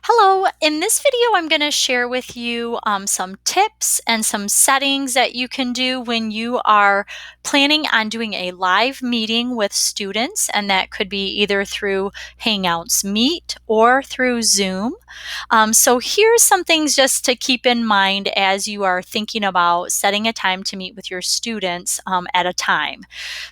Hello, in this video I'm going to share with you some tips and some settings that you can do when you are planning on doing a live meeting with students, and that could be either through Hangouts Meet or through Zoom. So here's some things just to keep in mind as you are thinking about setting a time to meet with your students at a time.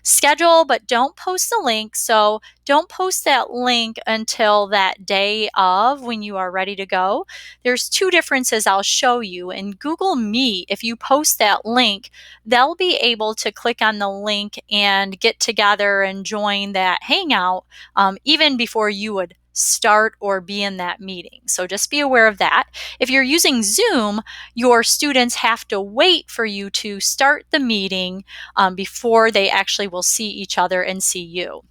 Schedule, but don't post the link. So don't post that link until that day of when you are ready to go. There's two differences I'll show you. In Google Meet, if you post that link, they'll be able to click on the link and get together and join that Hangout even before you would start or be in that meeting. So just be aware of that. If you're using Zoom, your students have to wait for you to start the meeting before they actually will see each other and see you.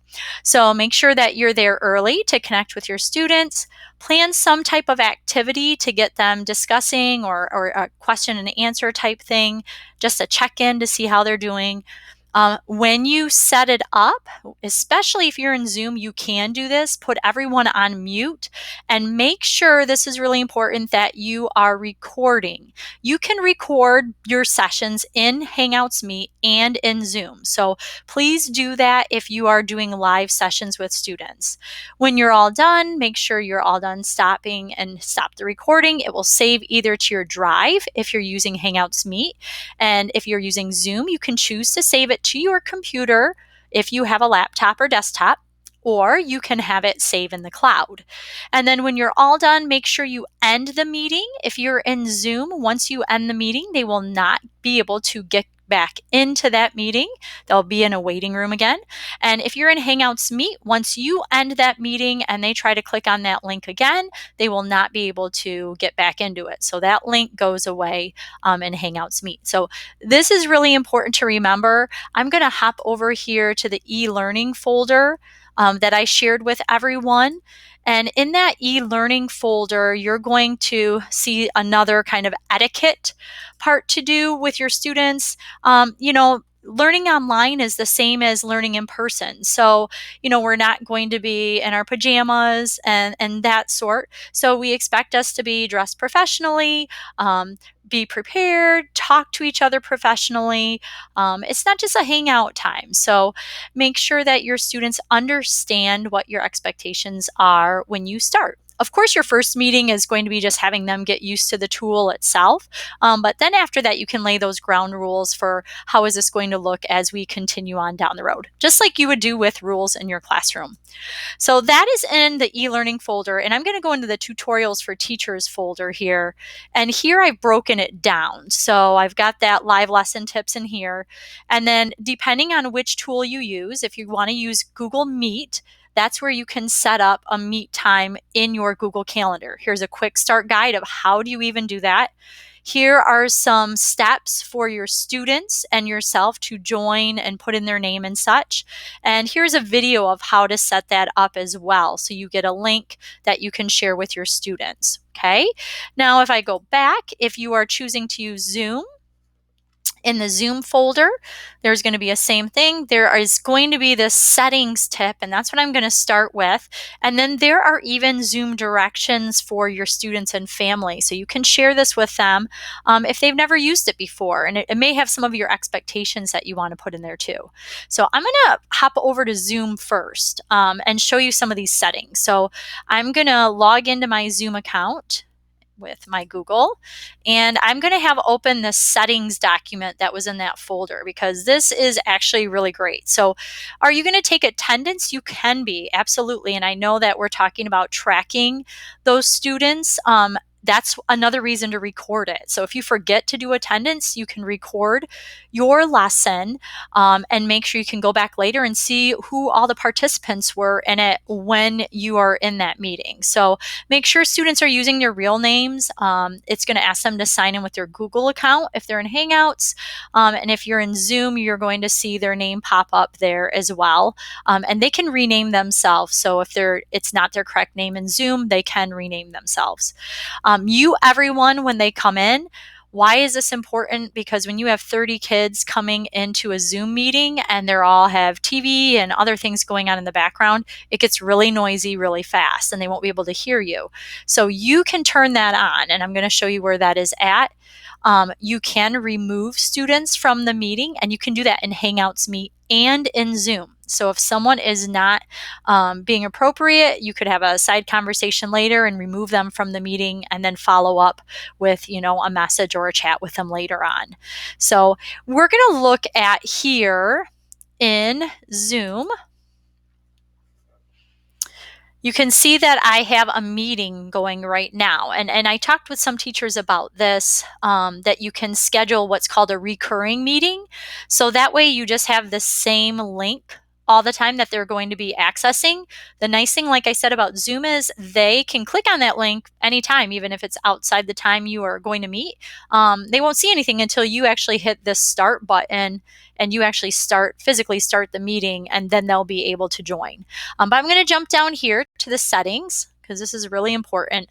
So make sure that you're there early to connect with your students. Plan some type of activity to get them discussing or a question and answer type thing, just a check-in to see how they're doing. When you set it up, especially if you're in Zoom, you can do this. Put everyone on mute and make sure, this is really important, that you are recording. You can record your sessions in Hangouts Meet and in Zoom. So please do that if you are doing live sessions with students. When you're all done, make sure you're all done stopping and stop the recording. It will save either to your drive if you're using Hangouts Meet, and if you're using Zoom, you can choose to save it to your computer if you have a laptop or desktop, or you can have it save in the cloud. And then when you're all done, make sure you end the meeting. If you're in Zoom, once you end the meeting, they will not be able to get back into that meeting. They'll be in a waiting room again. And if you're in Hangouts Meet, once you end that meeting and they try to click on that link again, they will not be able to get back into it. So that link goes away in Hangouts Meet. So this is really important to remember. I'm going to hop over here to the e-learning folder that I shared with everyone. And in that e-learning folder, you're going to see another kind of etiquette part to do with your students. Learning online is the same as learning in person. So, we're not going to be in our pajamas and that sort. So we expect us to be dressed professionally, be prepared, talk to each other professionally. It's not just a hangout time. So make sure that your students understand what your expectations are when you start. Of course, your first meeting is going to be just having them get used to the tool itself. But then after that, you can lay those ground rules for how is this going to look as we continue on down the road, just like you would do with rules in your classroom. So that is in the e-learning folder, and I'm going to go into the tutorials for teachers folder here. And here I've broken it down. So I've got that live lesson tips in here. And then depending on which tool you use, if you want to use Google Meet, that's where you can set up a meet time in your Google Calendar. Here's a quick start guide of how do you even do that. Here are some steps for your students and yourself to join and put in their name and such. And here's a video of how to set that up as well. So you get a link that you can share with your students. Okay. Now, if I go back, if you are choosing to use Zoom, in the Zoom folder, there's going to be a same thing. There is going to be this settings tip, and that's what I'm going to start with. And then there are even Zoom directions for your students and family. So you can share this with them if they've never used it before. And it may have some of your expectations that you want to put in there too. So I'm going to hop over to Zoom first and show you some of these settings. So I'm going to log into my Zoom account with my Google, and I'm going to have open the settings document that was in that folder, because this is actually really great. So are you going to take attendance? You can be, absolutely. And I know that we're talking about tracking those students. That's another reason to record it. So if you forget to do attendance, you can record your lesson and make sure you can go back later and see who all the participants were in it when you are in that meeting. So make sure students are using their real names. It's going to ask them to sign in with their Google account if they're in Hangouts. And if you're in Zoom, you're going to see their name pop up there as well. And they can rename themselves. So if it's not their correct name in Zoom, they can rename themselves. Everyone, when they come in, Why is this important? Because when you have 30 kids coming into a Zoom meeting and they all have TV and other things going on in the background, it gets really noisy really fast and they won't be able to hear you. So you can turn that on, and I'm going to show you where that is at. You can remove students from the meeting, and you can do that in Hangouts Meet and in Zoom. So if someone is not being appropriate, you could have a side conversation later and remove them from the meeting and then follow up with, a message or a chat with them later on. So we're going to look at here in Zoom. You can see that I have a meeting going right now. And I talked with some teachers about this, that you can schedule what's called a recurring meeting. So that way you just have the same link all the time that they're going to be accessing. The nice thing, like I said about Zoom, is they can click on that link anytime, even if it's outside the time you are going to meet. They won't see anything until you actually hit this start button and you actually physically start the meeting, and then they'll be able to join. But I'm going to jump down here to the settings because this is really important.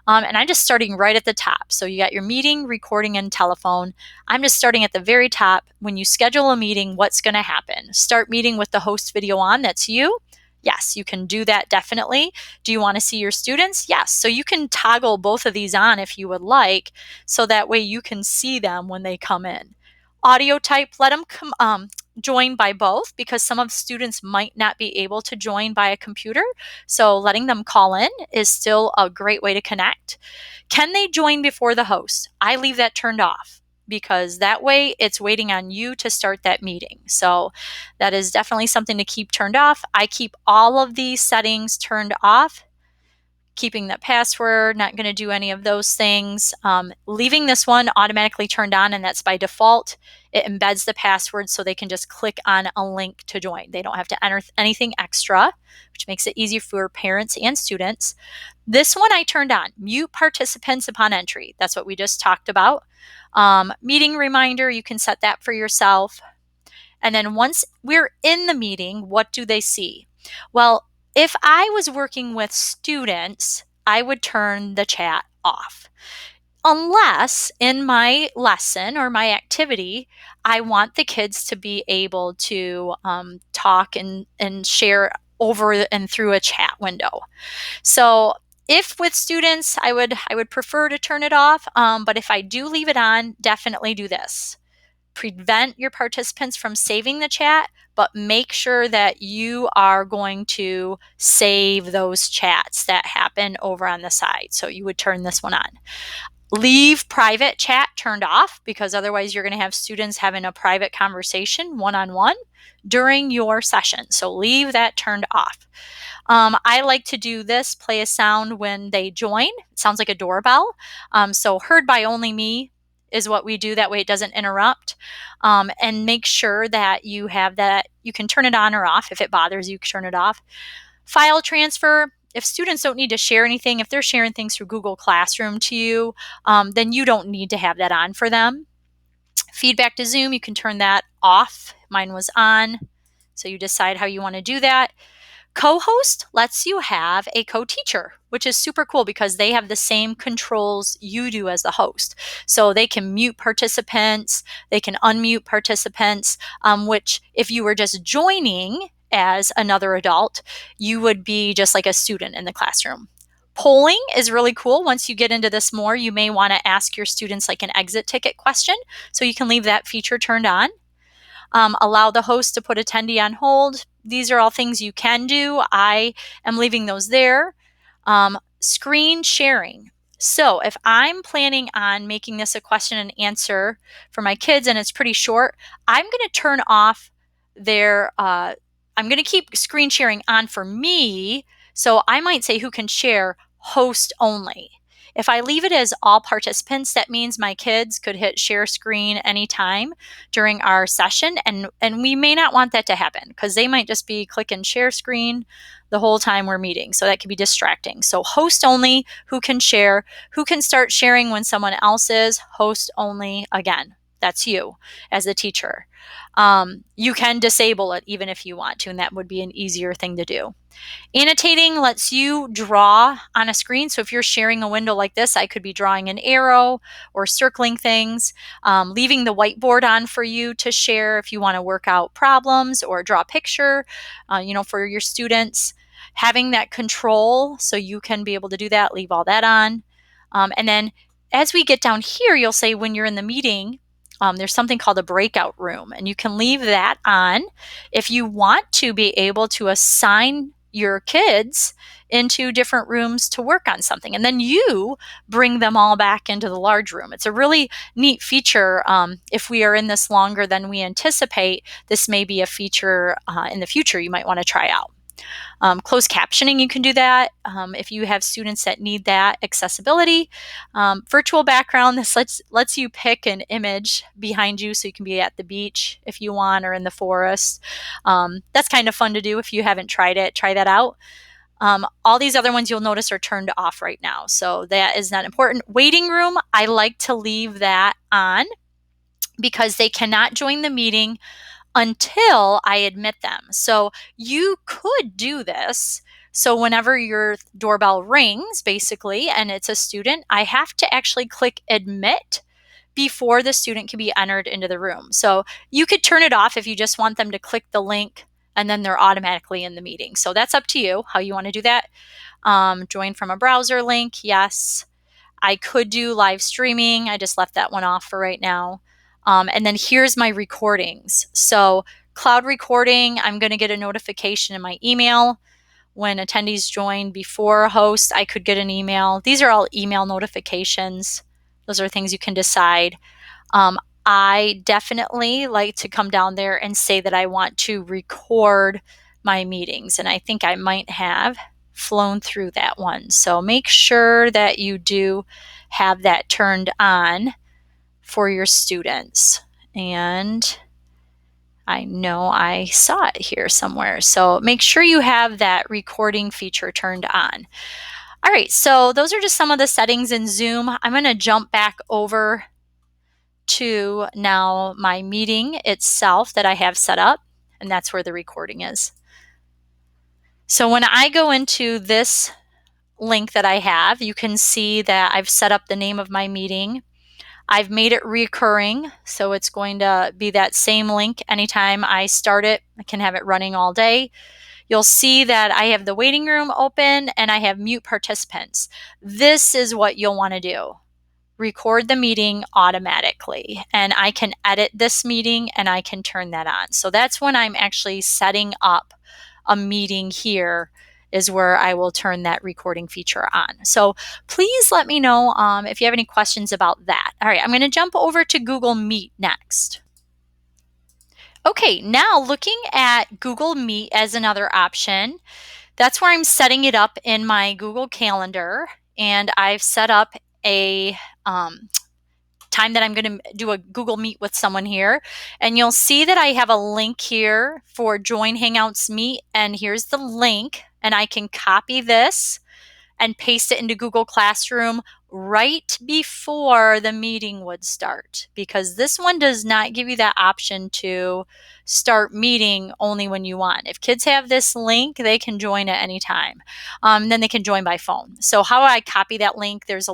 And I'm just starting right at the top. So you got your meeting, recording, and telephone. I'm just starting at the very top. When you schedule a meeting, what's going to happen? Start meeting with the host video on. That's you. Yes, you can do that definitely. Do you want to see your students? Yes. So you can toggle both of these on if you would like, so that way you can see them when they come in. Audio type, let them join by both, because some of students might not be able to join by a computer. So letting them call in is still a great way to connect. Can they join before the host? I leave that turned off because that way it's waiting on you to start that meeting. So that is definitely something to keep turned off. I keep all of these settings turned off. Keeping that password, not going to do any of those things. Leaving this one automatically turned on, and that's by default. It embeds the password so they can just click on a link to join. They don't have to enter anything extra, which makes it easy for parents and students. This one I turned on, mute participants upon entry. That's what we just talked about. Meeting reminder, you can set that for yourself. And then once we're in the meeting, what do they see? Well, if I was working with students, I would turn the chat off. Unless in my lesson or my activity, I want the kids to be able to talk and share over and through a chat window. So if with students, I would prefer to turn it off. But if I do leave it on, definitely do this. Prevent your participants from saving the chat, but make sure that you are going to save those chats that happen over on the side. So you would turn this one on. Leave private chat turned off, because otherwise you're going to have students having a private conversation one-on-one during your session. So leave that turned off. I like to do this, play a sound when they join. It sounds like a doorbell. So heard by only me is what we do. That way it doesn't interrupt. And make sure that you have that. You can turn it on or off. If it bothers you, turn it off. File transfer. If students don't need to share anything, if they're sharing things through Google Classroom to you, then you don't need to have that on for them. Feedback to Zoom, you can turn that off. Mine was on. So you decide how you want to do that. Co-host lets you have a co-teacher, which is super cool because they have the same controls you do as the host. So they can mute participants, they can unmute participants, which if you were just joining as another adult, you would be just like a student in the classroom. Polling is really cool. Once you get into this more, you may want to ask your students like an exit ticket question. So you can leave that feature turned on. Allow the host to put attendee on hold. These are all things you can do. I am leaving those there. Screen sharing. So if I'm planning on making this a question and answer for my kids and it's pretty short, I'm going to turn off I'm going to keep screen sharing on for me. So I might say who can share, host only. If I leave it as all participants, that means my kids could hit share screen anytime during our session. And we may not want that to happen because they might just be clicking share screen the whole time we're meeting. So that could be distracting. So host only, who can share, who can start sharing when someone else is, host only again. That's you as the teacher. You can disable it even if you want to, and that would be an easier thing to do. Annotating lets you draw on a screen. So if you're sharing a window like this, I could be drawing an arrow or circling things, leaving the whiteboard on for you to share if you want to work out problems or draw a picture, for your students. Having that control so you can be able to do that, leave all that on. And then as we get down here, you'll say when you're in the meeting, there's something called a breakout room, and you can leave that on if you want to be able to assign your kids into different rooms to work on something. And then you bring them all back into the large room. It's a really neat feature. If we are in this longer than we anticipate, this may be a feature in the future you might want to try out. Closed captioning, you can do that if you have students that need that accessibility. Virtual background, this lets you pick an image behind you so you can be at the beach if you want or in the forest. That's kind of fun to do if you haven't tried it. Try that out. All these other ones you'll notice are turned off right now, so that is not important. Waiting room, I like to leave that on because they cannot join the meeting until I admit them. So you could do this. So whenever your doorbell rings, basically, and it's a student, I have to actually click admit before the student can be entered into the room. So you could turn it off if you just want them to click the link and then they're automatically in the meeting. So that's up to you how you want to do that. Join from a browser link, yes. I could do live streaming. I just left that one off for right now. And then here's my recordings. So cloud recording, I'm going to get a notification in my email when attendees join. Before a host, I could get an email. These are all email notifications. Those are things you can decide. I definitely like to come down there and say that I want to record my meetings. And I think I might have flown through that one. So make sure that you do have that turned on for your students. And I know I saw it here somewhere. So make sure you have that recording feature turned on. All right, so those are just some of the settings in Zoom. I'm going to jump back over to now my meeting itself that I have set up, and that's where the recording is. So when I go into this link that I have, you can see that I've set up the name of my meeting. I've made it recurring, so it's going to be that same link anytime I start it. I can have it running all day. You'll see that I have the waiting room open and I have mute participants. This is what you'll want to do. Record the meeting automatically, and I can edit this meeting and I can turn that on. So that's when I'm actually setting up a meeting here is where I will turn that recording feature on. So please let me know if you have any questions about that. All right, I'm going to jump over to Google Meet next. Okay, now looking at Google Meet as another option, that's where I'm setting it up in my Google Calendar, and I've set up a time that I'm going to do a Google Meet with someone here. And you'll see that I have a link here for Join Hangouts Meet, and here's the link, and I can copy this and paste it into Google Classroom right before the meeting would start, because this one does not give you that option to start meeting only when you want. If kids have this link, they can join at any time. Then they can join by phone. So how I copy that link, there's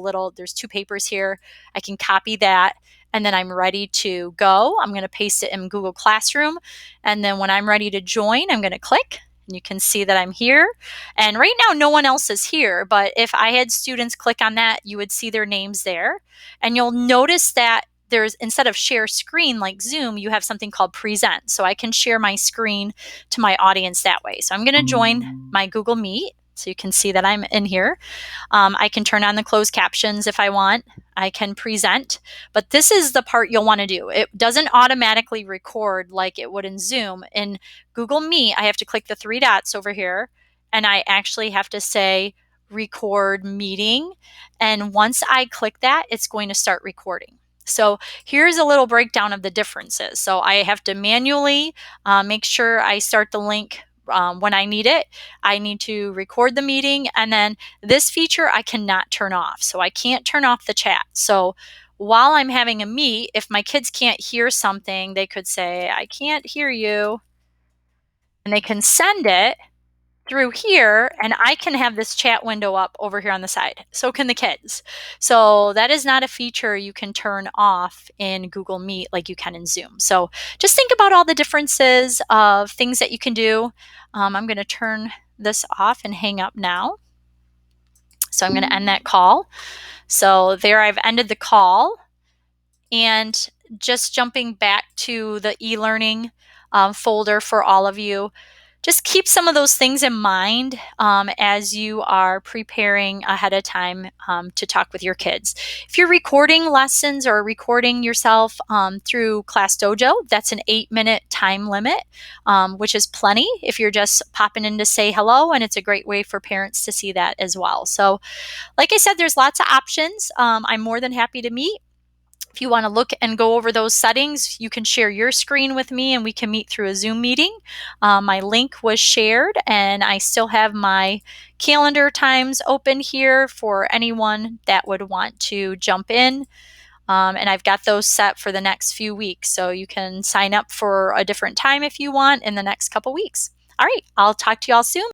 two papers here. I can copy that, and then I'm ready to go. I'm going to paste it in Google Classroom, and then when I'm ready to join, I'm going to click. You can see that I'm here. And right now, no one else is here. But if I had students click on that, you would see their names there. And you'll notice that there's, instead of share screen like Zoom, you have something called present. So I can share my screen to my audience that way. So I'm going to join my Google Meet. So you can see that I'm in here. I can turn on the closed captions if I want. I can present, but this is the part you'll want to do. It doesn't automatically record like it would in Zoom. In Google Meet, I have to click the three dots over here, and I actually have to say record meeting. And once I click that, it's going to start recording. So here's a little breakdown of the differences. So I have to manually make sure I start the link when I need it. I need to record the meeting, and then this feature I cannot turn off. So I can't turn off the chat. So while I'm having a meet, if my kids can't hear something, they could say, I can't hear you. And they can send it through here, and I can have this chat window up over here on the side. So can the kids. So that is not a feature you can turn off in Google Meet like you can in Zoom. So just think about all the differences of things that you can do. I'm going to turn this off and hang up now. So I'm going to end that call. So there I've ended the call. And just jumping back to the e-learning folder for all of you, just keep some of those things in mind as you are preparing ahead of time to talk with your kids. If you're recording lessons or recording yourself through Class Dojo, that's an 8-minute time limit, which is plenty if you're just popping in to say hello, and it's a great way for parents to see that as well. So like I said, there's lots of options. I'm more than happy to meet. If you want to look and go over those settings, you can share your screen with me and we can meet through a Zoom meeting. My link was shared, and I still have my calendar times open here for anyone that would want to jump in. And I've got those set for the next few weeks. So you can sign up for a different time if you want in the next couple weeks. All right, I'll talk to you all soon.